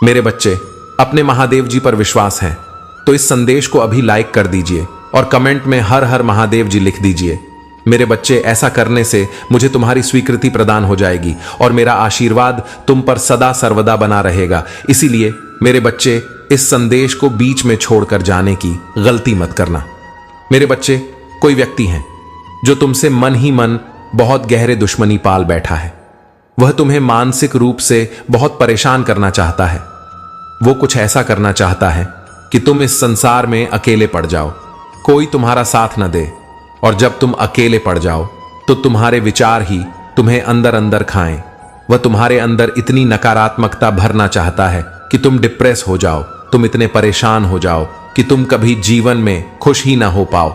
मेरे बच्चे, अपने महादेव जी पर विश्वास है तो इस संदेश को अभी लाइक कर दीजिए और कमेंट में हर हर महादेव जी लिख दीजिए। मेरे बच्चे, ऐसा करने से मुझे तुम्हारी स्वीकृति प्रदान हो जाएगी और मेरा आशीर्वाद तुम पर सदा सर्वदा बना रहेगा। इसीलिए मेरे बच्चे, इस संदेश को बीच में छोड़कर जाने की गलती मत करना। मेरे बच्चे, कोई व्यक्ति है जो तुमसे मन ही मन बहुत गहरे दुश्मनी पाल बैठा है। वह तुम्हें मानसिक रूप से बहुत परेशान करना चाहता है। वो कुछ ऐसा करना चाहता है कि तुम इस संसार में अकेले पड़ जाओ, कोई तुम्हारा साथ न दे, और जब तुम अकेले पड़ जाओ तो तुम्हारे विचार ही तुम्हें अंदर अंदर खाएं। वह तुम्हारे अंदर इतनी नकारात्मकता भरना चाहता है कि तुम डिप्रेस हो जाओ, तुम इतने परेशान हो जाओ कि तुम कभी जीवन में खुश ही ना हो पाओ।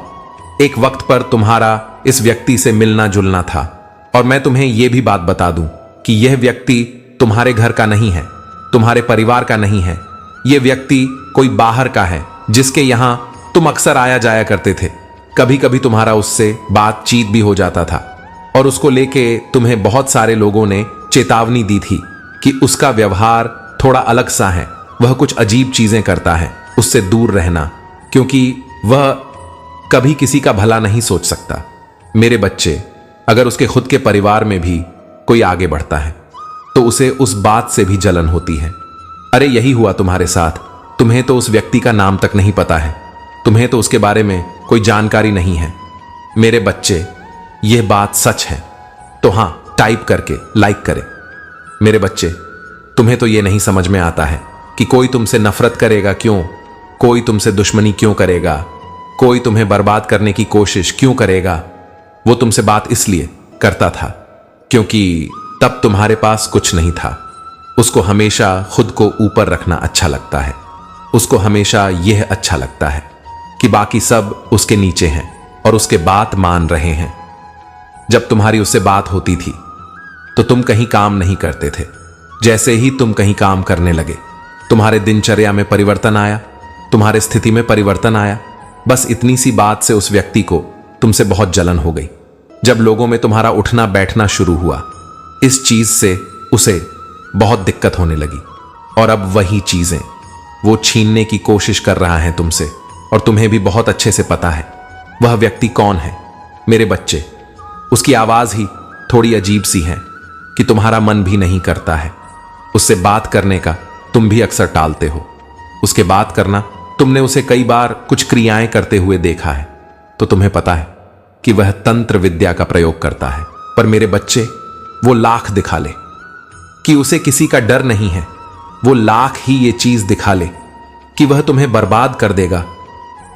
एक वक्त पर तुम्हारा इस व्यक्ति से मिलना जुलना था, और मैं तुम्हें यह भी बात बता दूं कि यह व्यक्ति तुम्हारे घर का नहीं है, तुम्हारे परिवार का नहीं है। यह व्यक्ति कोई बाहर का है जिसके यहां तुम अक्सर आया जाया करते थे। कभी कभी तुम्हारा उससे बातचीत भी हो जाता था और उसको लेके तुम्हें बहुत सारे लोगों ने चेतावनी दी थी कि उसका व्यवहार थोड़ा अलग सा है, वह कुछ अजीब चीजें करता है, उससे दूर रहना, क्योंकि वह कभी किसी का भला नहीं सोच सकता। मेरे बच्चे, अगर उसके खुद के परिवार में भी कोई आगे बढ़ता है तो उसे उस बात से भी जलन होती है। अरे यही हुआ तुम्हारे साथ। तुम्हें तो उस व्यक्ति का नाम तक नहीं पता है, तुम्हें तो उसके बारे में कोई जानकारी नहीं है। मेरे बच्चे, यह बात सच है तो हां, टाइप करके लाइक करें। मेरे बच्चे, तुम्हें तो यह नहीं समझ में आता है कि कोई तुमसे नफरत करेगा क्यों, कोई तुमसे दुश्मनी क्यों करेगा, कोई तुम्हें बर्बाद करने की कोशिश क्यों करेगा। वो तुमसे बात इसलिए करता था क्योंकि तब तुम्हारे पास कुछ नहीं था। उसको हमेशा खुद को ऊपर रखना अच्छा लगता है। उसको हमेशा यह अच्छा लगता है कि बाकी सब उसके नीचे हैं और उसके बात मान रहे हैं। जब तुम्हारी उससे बात होती थी तो तुम कहीं काम नहीं करते थे। जैसे ही तुम कहीं काम करने लगे, तुम्हारे दिनचर्या में परिवर्तन आया, तुम्हारे स्थिति में परिवर्तन आया। बस इतनी सी बात से उस व्यक्ति को तुमसे बहुत जलन हो गई। जब लोगों में तुम्हारा उठना बैठना शुरू हुआ, इस चीज से उसे बहुत दिक्कत होने लगी और अब वही चीजें वो छीनने की कोशिश कर रहा है तुमसे, और तुम्हें भी बहुत अच्छे से पता है वह व्यक्ति कौन है। मेरे बच्चे, उसकी आवाज ही थोड़ी अजीब सी है कि तुम्हारा मन भी नहीं करता है। उससे बात करने का तुम भी अक्सर टालते हो। उसके बात करना, तुमने उसे कई बार कुछ क्रियाएं करते हुए देखा है तो तुम्हें पता है कि वह तंत्र विद्या का प्रयोग करता है। पर मेरे बच्चे, वो लाख दिखा ले कि उसे किसी का डर नहीं है, वो लाख ही ये चीज दिखा ले कि वह तुम्हें बर्बाद कर देगा,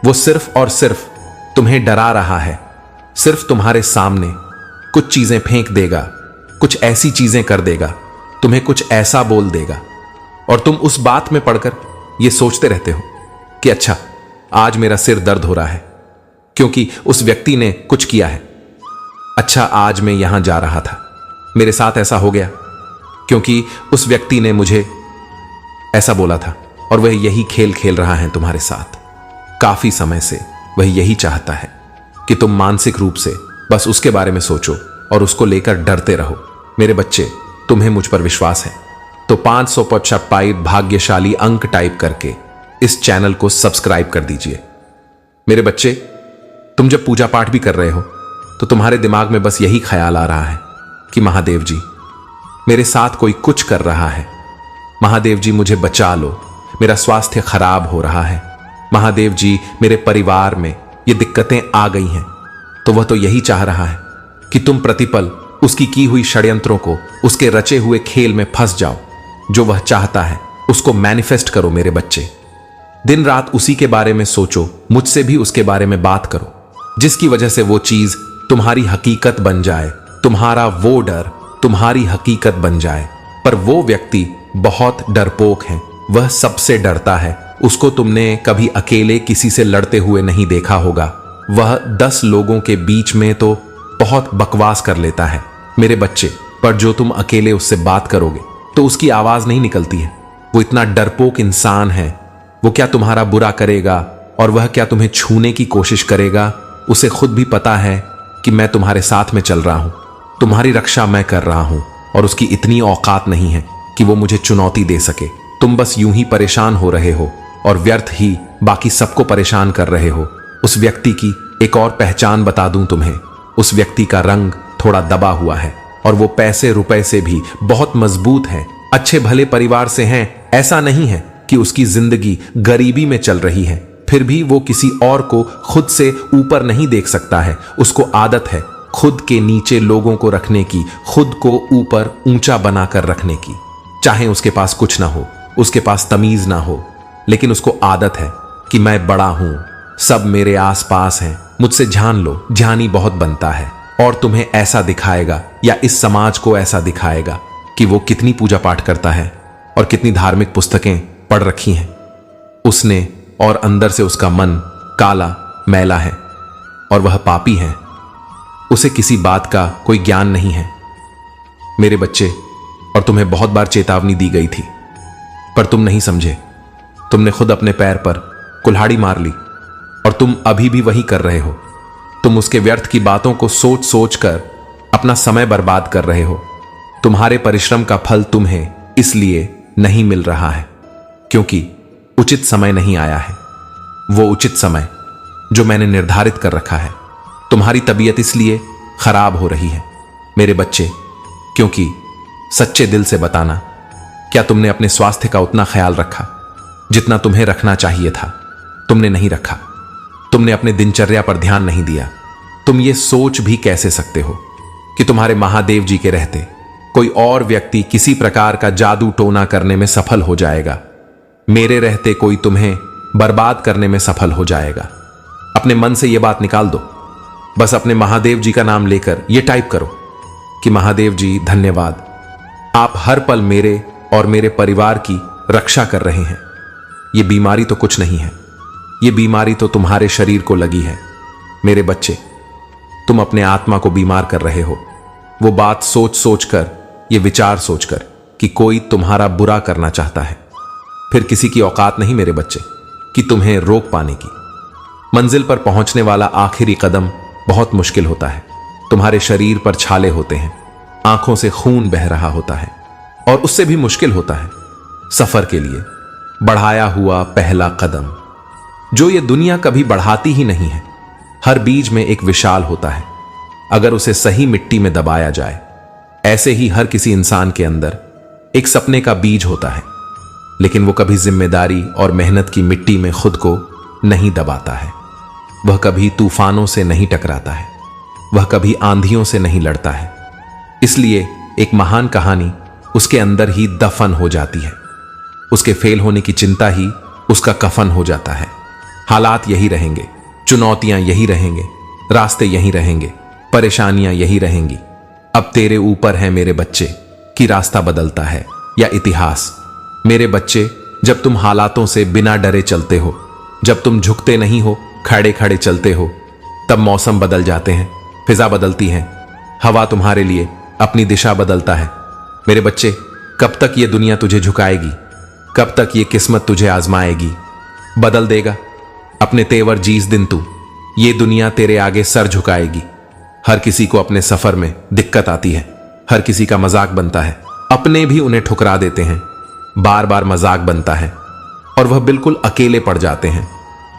वो सिर्फ और सिर्फ तुम्हें डरा रहा है। सिर्फ तुम्हारे सामने कुछ चीजें फेंक देगा, कुछ ऐसी चीजें कर देगा, तुम्हें कुछ ऐसा बोल देगा, और तुम उस बात में पड़कर ये सोचते रहते हो कि अच्छा, आज मेरा सिर दर्द हो रहा है क्योंकि उस व्यक्ति ने कुछ किया है। अच्छा, आज मैं यहां जा रहा था, मेरे साथ ऐसा हो गया क्योंकि उस व्यक्ति ने मुझे ऐसा बोला था, और वह यही खेल खेल रहा है तुम्हारे साथ। काफी समय से वह यही चाहता है कि तुम मानसिक रूप से बस उसके बारे में सोचो और उसको लेकर डरते रहो। मेरे बच्चे, तुम्हें मुझ पर विश्वास है तो 500 पाई भाग्यशाली अंक टाइप करके इस चैनल को सब्सक्राइब कर दीजिए। मेरे बच्चे, तुम जब पूजा पाठ भी कर रहे हो तो तुम्हारे दिमाग में बस यही ख्याल आ रहा है कि महादेव जी, मेरे साथ कोई कुछ कर रहा है। महादेव जी, मुझे बचा लो, मेरा स्वास्थ्य खराब हो रहा है। महादेव जी, मेरे परिवार में ये दिक्कतें आ गई हैं। तो वह तो यही चाह रहा है कि तुम प्रतिपल उसकी की हुई षड्यंत्रों को, उसके रचे हुए खेल में फंस जाओ। जो वह चाहता है उसको मैनिफेस्ट करो। मेरे बच्चे, दिन रात उसी के बारे में सोचो, मुझसे भी उसके बारे में बात करो, जिसकी वजह से वो चीज तुम्हारी हकीकत बन जाए, तुम्हारा वो डर तुम्हारी हकीकत बन जाए। पर वो व्यक्ति बहुत डरपोक है, वह सबसे डरता है। उसको तुमने कभी अकेले किसी से लड़ते हुए नहीं देखा होगा। वह 10 लोगों के बीच में तो बहुत बकवास कर लेता है। मेरे बच्चे, पर जो तुम अकेले उससे बात करोगे तो उसकी आवाज नहीं निकलती है। वो इतना डरपोक इंसान है, वो क्या तुम्हारा बुरा करेगा और वह क्या तुम्हें छूने की कोशिश करेगा। उसे खुद भी पता है कि मैं तुम्हारे साथ में चल रहा हूं, तुम्हारी रक्षा मैं कर रहा हूं, और उसकी इतनी औकात नहीं है कि वो मुझे चुनौती दे सके। तुम बस यूं ही परेशान हो रहे हो और व्यर्थ ही बाकी सबको परेशान कर रहे हो। उस व्यक्ति की एक और पहचान बता दूं तुम्हें। उस व्यक्ति का रंग थोड़ा दबा हुआ है और वो पैसे रुपए से भी बहुत मजबूत है, अच्छे भले परिवार से हैं। ऐसा नहीं है कि उसकी जिंदगी गरीबी में चल रही है, फिर भी वो किसी और को खुद से ऊपर नहीं देख सकता है। उसको आदत है खुद के नीचे लोगों को रखने की, खुद को ऊपर ऊंचा बनाकर रखने की। चाहे उसके पास कुछ ना हो, उसके पास तमीज ना हो, लेकिन उसको आदत है कि मैं बड़ा हूं, सब मेरे आसपास हैं, मुझसे जान लो। ज्ञानी बहुत बनता है और तुम्हें ऐसा दिखाएगा या इस समाज को ऐसा दिखाएगा कि वो कितनी पूजा पाठ करता है और कितनी धार्मिक पुस्तकें पढ़ रखी हैं उसने, और अंदर से उसका मन काला मैला है और वह पापी है। उसे किसी बात का कोई ज्ञान नहीं है। मेरे बच्चे, और तुम्हें बहुत बार चेतावनी दी गई थी पर तुम नहीं समझे। तुमने खुद अपने पैर पर कुल्हाड़ी मार ली और तुम अभी भी वही कर रहे हो। तुम उसके व्यर्थ की बातों को सोच सोच कर अपना समय बर्बाद कर रहे हो। तुम्हारे परिश्रम का फल तुम्हें इसलिए नहीं मिल रहा है क्योंकि उचित समय नहीं आया है, वो उचित समय जो मैंने निर्धारित कर रखा है। तुम्हारी तबीयत इसलिए खराब हो रही है मेरे बच्चे, क्योंकि सच्चे दिल से बताना, क्या तुमने अपने स्वास्थ्य का उतना ख्याल रखा जितना तुम्हें रखना चाहिए था? तुमने नहीं रखा। तुमने अपने दिनचर्या पर ध्यान नहीं दिया। तुम ये सोच भी कैसे सकते हो कि तुम्हारे महादेव जी के रहते कोई और व्यक्ति किसी प्रकार का जादू टोना करने में सफल हो जाएगा? मेरे रहते कोई तुम्हें बर्बाद करने में सफल हो जाएगा? अपने मन से यह बात निकाल दो। बस अपने महादेव जी का नाम लेकर यह टाइप करो कि महादेव जी धन्यवाद, आप हर पल मेरे और मेरे परिवार की रक्षा कर रहे हैं। यह बीमारी तो कुछ नहीं है, यह बीमारी तो तुम्हारे शरीर को लगी है। मेरे बच्चे, तुम अपने आत्मा को बीमार कर रहे हो। वो बात सोच सोच कर, ये विचार सोचकर कि कोई तुम्हारा बुरा करना चाहता है। फिर किसी की औकात नहीं मेरे बच्चे कि तुम्हें रोक पाने की। मंजिल पर पहुंचने वाला आखिरी कदम बहुत मुश्किल होता है। तुम्हारे शरीर पर छाले होते हैं, आंखों से खून बह रहा होता है, और उससे भी मुश्किल होता है सफर के लिए बढ़ाया हुआ पहला कदम, जो ये दुनिया कभी बढ़ाती ही नहीं है। हर बीज में एक विशाल होता है अगर उसे सही मिट्टी में दबाया जाए। ऐसे ही हर किसी इंसान के अंदर एक सपने का बीज होता है, लेकिन वो कभी जिम्मेदारी और मेहनत की मिट्टी में खुद को नहीं दबाता है। वह कभी तूफानों से नहीं टकराता है, वह कभी आंधियों से नहीं लड़ता है। इसलिए एक महान कहानी उसके अंदर ही दफन हो जाती है। उसके फेल होने की चिंता ही उसका कफन हो जाता है। हालात यही रहेंगे, चुनौतियां यही रहेंगे, रास्ते यही रहेंगे, परेशानियां यही रहेंगी। अब तेरे ऊपर है मेरे बच्चे कि रास्ता बदलता है या इतिहास। मेरे बच्चे, जब तुम हालातों से बिना डरे चलते हो, जब तुम झुकते नहीं हो, खड़े खड़े चलते हो, तब मौसम बदल जाते हैं, फिजा बदलती है, हवा तुम्हारे लिए अपनी दिशा बदलता है। मेरे बच्चे, कब तक ये दुनिया तुझे झुकाएगी? कब तक ये किस्मत तुझे आजमाएगी? बदल देगा अपने तेवर जिस दिन तू। ये दुनिया तेरे आगे सर झुकाएगी। हर किसी को अपने सफर में दिक्कत आती है, हर किसी का मजाक बनता है, अपने भी उन्हें ठुकरा देते हैं। बार बार मजाक बनता है और वह बिल्कुल अकेले पड़ जाते हैं।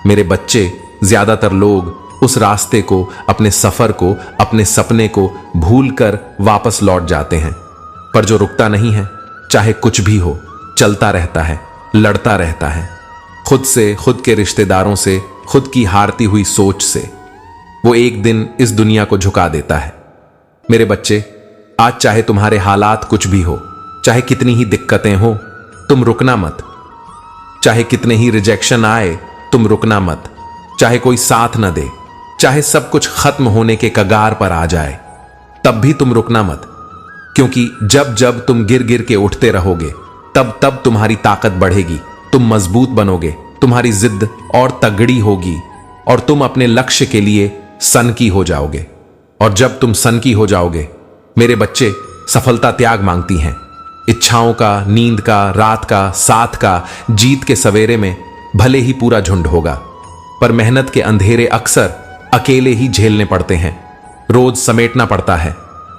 मेरे बच्चे, ज्यादातर लोग उस रास्ते को, अपने सफर को, अपने सपने को भूलकर वापस लौट जाते हैं। पर जो रुकता नहीं है, चाहे कुछ भी हो, चलता रहता है, लड़ता रहता है, खुद से, खुद के रिश्तेदारों से, खुद की हारती हुई सोच से, वो एक दिन इस दुनिया को झुका देता है। मेरे बच्चे, आज चाहे तुम्हारे हालात कुछ भी हो, चाहे कितनी ही दिक्कतें हो, तुम रुकना मत। चाहे कितने ही रिजेक्शन आए, तुम रुकना मत। चाहे कोई साथ न दे, चाहे सब कुछ खत्म होने के कगार पर आ जाए, तब भी तुम रुकना मत। क्योंकि जब जब तुम गिर गिर के उठते रहोगे, तब तब तुम्हारी ताकत बढ़ेगी, तुम मजबूत बनोगे, तुम्हारी जिद और तगड़ी होगी और तुम अपने लक्ष्य के लिए सनकी हो जाओगे। और जब तुम सनकी हो जाओगे, मेरे बच्चे, सफलता त्याग मांगती हैं। इच्छाओं का, नींद का, रात का, साथ का, जीत के सवेरे में भले ही पूरा झुंड होगा, पर मेहनत के अंधेरे अक्सर अकेले ही झेलने पड़ते हैं। रोज समेटना पड़ता है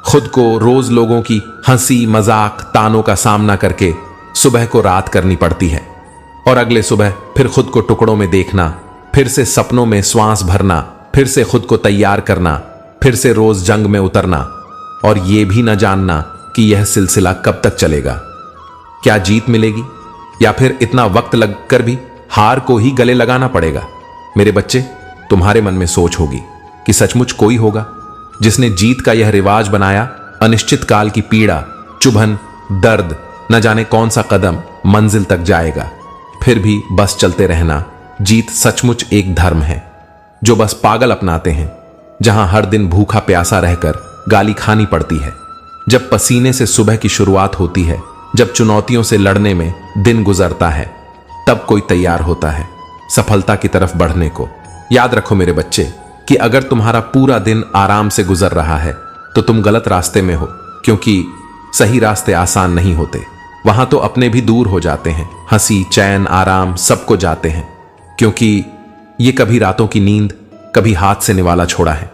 खुद को, रोज लोगों की हंसी मजाक तानों का सामना करके सुबह को रात करनी पड़ती है और अगले सुबह फिर खुद को टुकड़ों में देखना, फिर से सपनों में श्वास भरना, फिर से खुद को तैयार करना, फिर से रोज जंग में उतरना और ये भी न जानना कि यह सिलसिला कब तक चलेगा। क्या जीत मिलेगी या फिर इतना वक्त लगकर भी हार को ही गले लगाना पड़ेगा। मेरे बच्चे, तुम्हारे मन में सोच होगी कि सचमुच कोई होगा जिसने जीत का यह रिवाज बनाया। अनिश्चित काल की पीड़ा, चुभन, दर्द, न जाने कौन सा कदम मंजिल तक जाएगा, फिर भी बस चलते रहना। जीत सचमुच एक धर्म है जो बस पागल अपनाते हैं, जहां हर दिन भूखा प्यासा रहकर गाली खानी पड़ती है। जब पसीने से सुबह की शुरुआत होती है, जब चुनौतियों से लड़ने में दिन गुजरता है, तब कोई तैयार होता है सफलता की तरफ बढ़ने को। याद रखो मेरे बच्चे कि अगर तुम्हारा पूरा दिन आराम से गुजर रहा है तो तुम गलत रास्ते में हो, क्योंकि सही रास्ते आसान नहीं होते। वहां तो अपने भी दूर हो जाते हैं, हंसी, चैन, आराम सबको जाते हैं, क्योंकि ये कभी रातों की नींद, कभी हाथ से निवाला छोड़ा है।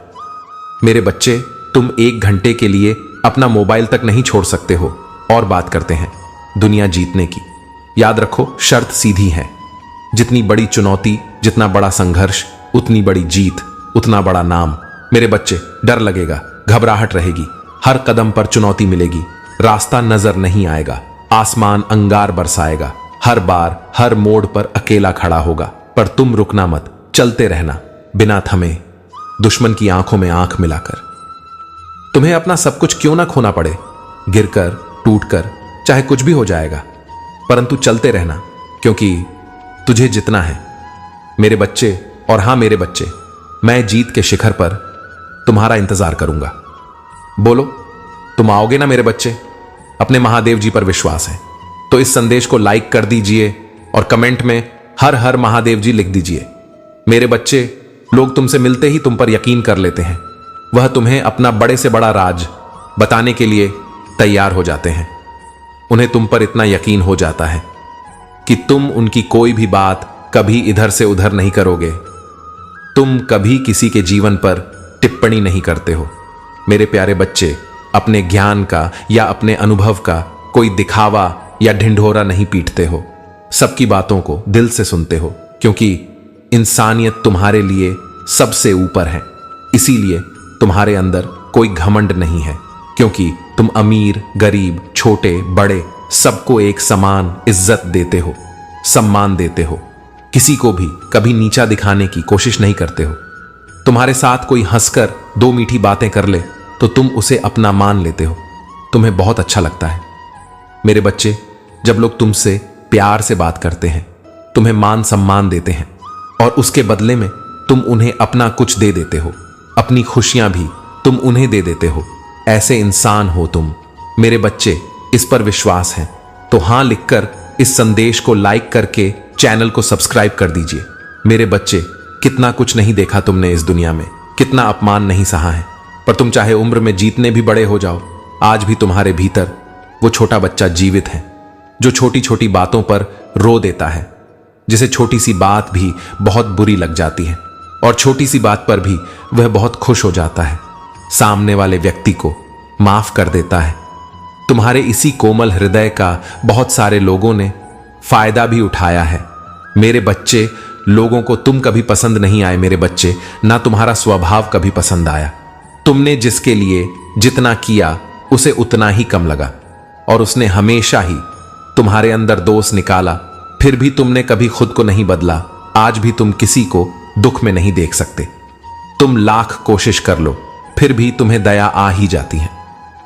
मेरे बच्चे, तुम 1 घंटे के लिए अपना मोबाइल तक नहीं छोड़ सकते हो। और बात करते हैं दुनिया जीतने की। याद रखो, शर्त सीधी है। जितनी बड़ी चुनौती, जितना बड़ा संघर्ष, उतनी बड़ी जीत, उतना बड़ा नाम। मेरे बच्चे, डर लगेगा, घबराहट रहेगी, हर कदम पर चुनौती मिलेगी, रास्ता नजर नहीं आएगा, आसमान अंगार बरसाएगा, हर बार हर मोड़ पर अकेला खड़ा होगा। पर तुम रुकना मत, चलते रहना बिना थमे, दुश्मन की आंखों में आंख मिलाकर। तुम्हें अपना सब कुछ क्यों ना खोना पड़े, गिरकर, टूटकर, चाहे कुछ भी हो जाएगा, परंतु चलते रहना, क्योंकि तुझे जितना है। मेरे बच्चे, और हां मेरे बच्चे, मैं जीत के शिखर पर तुम्हारा इंतजार करूंगा। बोलो, तुम आओगे ना मेरे बच्चे? अपने महादेव जी पर विश्वास है तो इस संदेश को लाइक कर दीजिए और कमेंट में हर हर महादेव जी लिख दीजिए। मेरे बच्चे, लोग तुमसे मिलते ही तुम पर यकीन कर लेते हैं। वह तुम्हें अपना बड़े से बड़ा राज बताने के लिए तैयार हो जाते हैं। उन्हें तुम पर इतना यकीन हो जाता है कि तुम उनकी कोई भी बात कभी इधर से उधर नहीं करोगे। तुम कभी किसी के जीवन पर टिप्पणी नहीं करते हो। मेरे प्यारे बच्चे, अपने ज्ञान का या अपने अनुभव का कोई दिखावा या ढिंढोरा नहीं पीटते हो। सबकी बातों को दिल से सुनते हो, क्योंकि इंसानियत तुम्हारे लिए सबसे ऊपर है। इसीलिए तुम्हारे अंदर कोई घमंड नहीं है, क्योंकि तुम अमीर, गरीब, छोटे, बड़े सबको एक समान इज्जत देते हो, सम्मान देते हो। किसी को भी कभी नीचा दिखाने की कोशिश नहीं करते हो। तुम्हारे साथ कोई हंसकर 2 मीठी बातें कर ले तो तुम उसे अपना मान लेते हो। तुम्हें बहुत अच्छा लगता है। मेरे बच्चे, जब लोग तुमसे प्यार से बात करते हैं, तुम्हें मान सम्मान देते हैं और उसके बदले में तुम उन्हें अपना कुछ दे देते हो, अपनी खुशियां भी तुम उन्हें दे देते हो, ऐसे इंसान हो तुम। मेरे बच्चे, इस पर विश्वास है तो हां लिखकर इस संदेश को लाइक करके चैनल को सब्सक्राइब कर दीजिए। मेरे बच्चे, कितना कुछ नहीं देखा तुमने इस दुनिया में, कितना अपमान नहीं सहा है, पर तुम चाहे उम्र में जीतने भी बड़े हो जाओ, आज भी तुम्हारे भीतर वो छोटा बच्चा जीवित है जो छोटी छोटी बातों पर रो देता है, जिसे छोटी सी बात भी बहुत बुरी लग जाती है और छोटी सी बात पर भी वह बहुत खुश हो जाता है, सामने वाले व्यक्ति को माफ कर देता है। तुम्हारे इसी कोमल हृदय का बहुत सारे लोगों ने फायदा भी उठाया है। मेरे बच्चे, लोगों को तुम कभी पसंद नहीं आए मेरे बच्चे, ना तुम्हारा स्वभाव कभी पसंद आया। तुमने जिसके लिए जितना किया उसे उतना ही कम लगा और उसने हमेशा ही तुम्हारे अंदर दोष निकाला, फिर भी तुमने कभी खुद को नहीं बदला। आज भी तुम किसी को दुख में नहीं देख सकते। तुम लाख कोशिश कर लो, फिर भी तुम्हें दया आ ही जाती है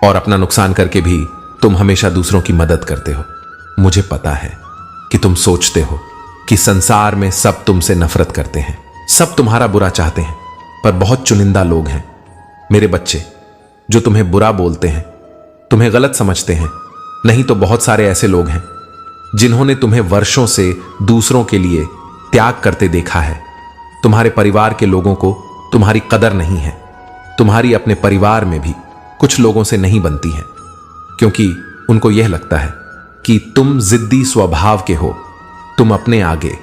और अपना नुकसान करके भी तुम हमेशा दूसरों की मदद करते हो। मुझे पता है कि तुम सोचते हो कि संसार में सब तुमसे नफरत करते हैं, सब तुम्हारा बुरा चाहते हैं, पर बहुत चुनिंदा लोग हैं मेरे बच्चे जो तुम्हें बुरा बोलते हैं, तुम्हें गलत समझते हैं। नहीं तो बहुत सारे ऐसे लोग हैं जिन्होंने तुम्हें वर्षों से दूसरों के लिए त्याग करते देखा है। तुम्हारे परिवार के लोगों को तुम्हारी कदर नहीं है। तुम्हारी अपने परिवार में भी कुछ लोगों से नहीं बनती है, क्योंकि उनको यह लगता है कि तुम जिद्दी स्वभाव के हो, तुम अपने आगे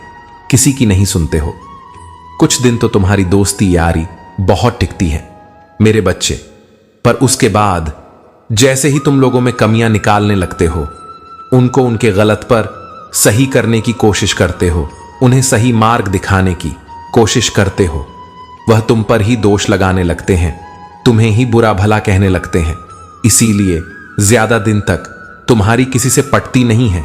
किसी की नहीं सुनते हो। कुछ दिन तो तुम्हारी दोस्ती यारी बहुत टिकती है मेरे बच्चे, पर उसके बाद जैसे ही तुम लोगों में कमियां निकालने लगते हो, उनको उनके गलत पर सही करने की कोशिश करते हो, उन्हें सही मार्ग दिखाने की कोशिश करते हो। वह तुम पर ही दोष लगाने लगते हैं, तुम्हें ही बुरा भला कहने लगते हैं। इसीलिए ज्यादा दिन तक तुम्हारी किसी से पटती नहीं है।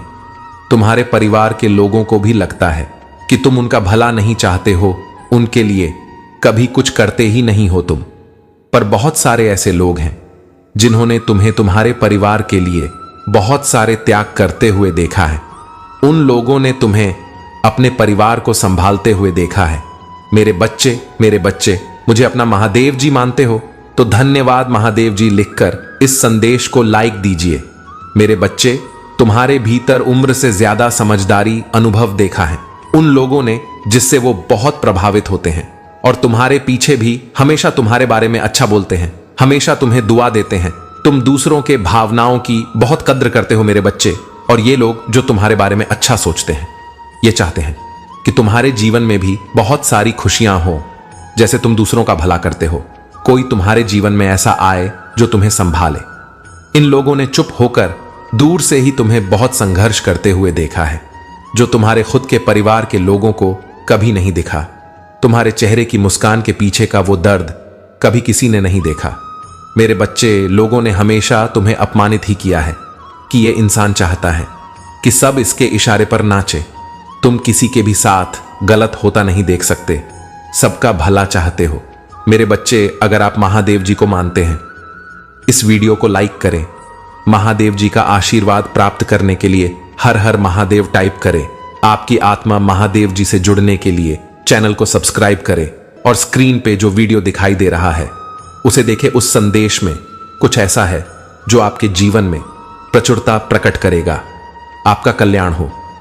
तुम्हारे परिवार के लोगों को भी लगता है कि तुम उनका भला नहीं चाहते हो, उनके लिए कभी कुछ करते ही नहीं हो तुम। पर बहुत सारे ऐसे लोग हैं जिन्होंने तुम्हें तुम्हारे परिवार के लिए बहुत सारे त्याग करते हुए देखा है। उन लोगों ने तुम्हें अपने परिवार को संभालते हुए देखा है। मेरे बच्चे मुझे अपना महादेव जी मानते हो तो धन्यवाद महादेव जी लिखकर इस संदेश को लाइक दीजिए। मेरे बच्चे, तुम्हारे भीतर उम्र से ज्यादा समझदारी अनुभव देखा है उन लोगों ने, जिससे वो बहुत प्रभावित होते हैं और तुम्हारे पीछे भी हमेशा तुम्हारे बारे में अच्छा बोलते हैं, हमेशा तुम्हें दुआ देते हैं। तुम दूसरों के भावनाओं की बहुत कद्र करते हो मेरे बच्चे। और ये लोग जो तुम्हारे बारे में अच्छा सोचते हैं, ये चाहते हैं कि तुम्हारे जीवन में भी बहुत सारी खुशियां हो। जैसे तुम दूसरों का भला करते हो, कोई तुम्हारे जीवन में ऐसा आए जो तुम्हें संभाले। इन लोगों ने चुप होकर दूर से ही तुम्हें बहुत संघर्ष करते हुए देखा है, जो तुम्हारे खुद के परिवार के लोगों को कभी नहीं दिखा। तुम्हारे चेहरे की मुस्कान के पीछे का वो दर्द कभी किसी ने नहीं देखा। मेरे बच्चे, लोगों ने हमेशा तुम्हें अपमानित ही किया है कि ये इंसान चाहता है कि सब इसके इशारे पर नाचे। तुम किसी के भी साथ गलत होता नहीं देख सकते, सबका भला चाहते हो। मेरे बच्चे, अगर आप महादेव जी को मानते हैं, इस वीडियो को लाइक करें। महादेव जी का आशीर्वाद प्राप्त करने के लिए हर हर महादेव टाइप करें। आपकी आत्मा महादेव जी से जुड़ने के लिए चैनल को सब्सक्राइब करें और स्क्रीन पे जो वीडियो दिखाई दे रहा है उसे देखें। उस संदेश में कुछ ऐसा है जो आपके जीवन में प्रचुरता प्रकट करेगा। आपका कल्याण हो।